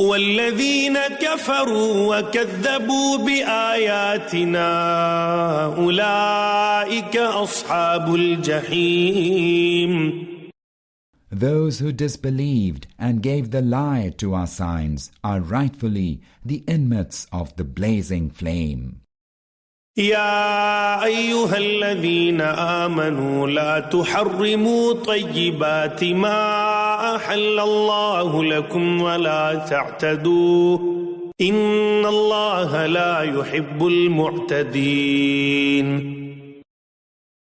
والذين كفروا وكذبوا بآياتنا أولئك أصحاب الجحيم. Those who disbelieved and gave the lie to our signs are rightfully the inmates of the blazing flame. يا أيها الذين آمنوا لا تحرموا طيبات ما أحل الله لكم ولا تعتدوا إن الله لا يحب المعتدين.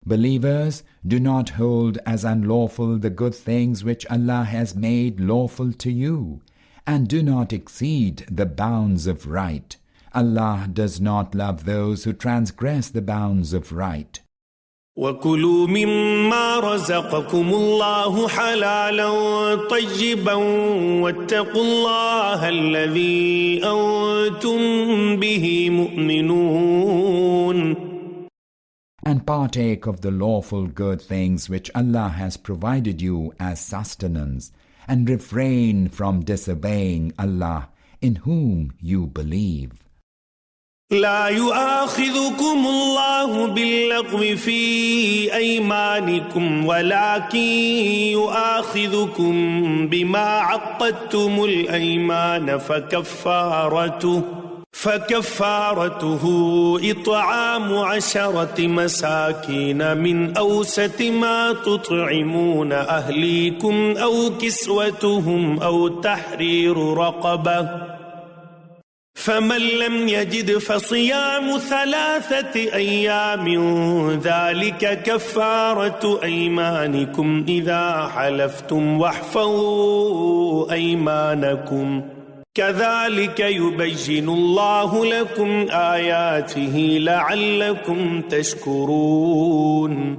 Believers, do not hold as unlawful the good things which Allah has made lawful to you, and do not exceed the bounds of right. Allah does not love those who transgress the bounds of right. وَكُلُوا مِمَّا رَزَقَكُمُ اللَّهُ حَلَالًا طَيِّبًا وَاتَّقُوا اللَّهَ الَّذِي أَنْتُمْ بِهِ مُؤْمِنُونَ. And partake of the lawful good things which Allah has provided you as sustenance, and refrain from disobeying Allah, in whom you believe. لا يؤاخذكم الله باللغو في أيمانكم ولكن يؤاخذكم بما عقدتم الأيمان فكفارته إطعام 10 مساكين من أوسط ما تطعمون أهليكم أو كسوتهم أو تحرير رقبة فمن لم يجد فصيام 3 أيام ذلك كفارة أيمانكم إذا حلفتم واحفظوا أيمانكم كذلك يبين الله لكم آياته لعلكم تشكرون.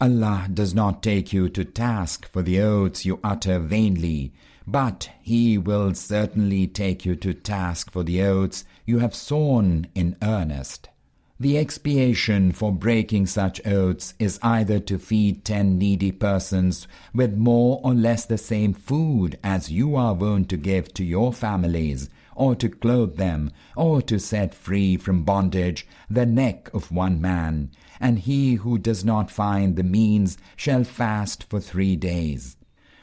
Allah does not take you to task for the oaths you utter vainly, but He will certainly take you to task for the oaths you have sworn in earnest. The expiation for breaking such oaths is either to feed 10 needy persons with more or less the same food as you are wont to give to your families, or to clothe them, or to set free from bondage the neck of one man, and he who does not find the means shall fast for 3 days.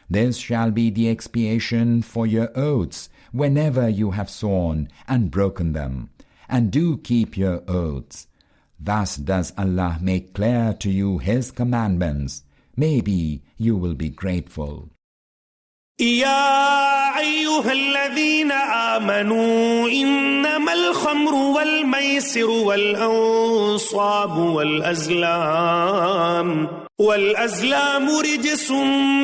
This shall be the expiation for your oaths whenever you have sworn and broken them, and do keep your oaths. Thus does Allah make clear to you His commandments. Maybe you will be grateful. يا أيها الذين آمنوا إنما الخمر والميسر والأنصاب والأزلام رجس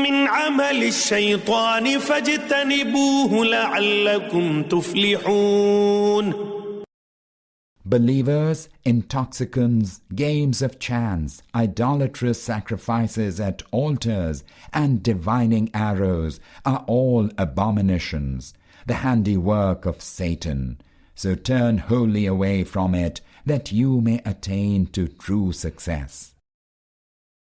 من عمل الشيطان فاجتنبوه لعلكم تفلحون. Believers, intoxicants, games of chance, idolatrous sacrifices at altars, and divining arrows are all abominations, the handiwork of Satan. So turn wholly away from it, that you may attain to true success.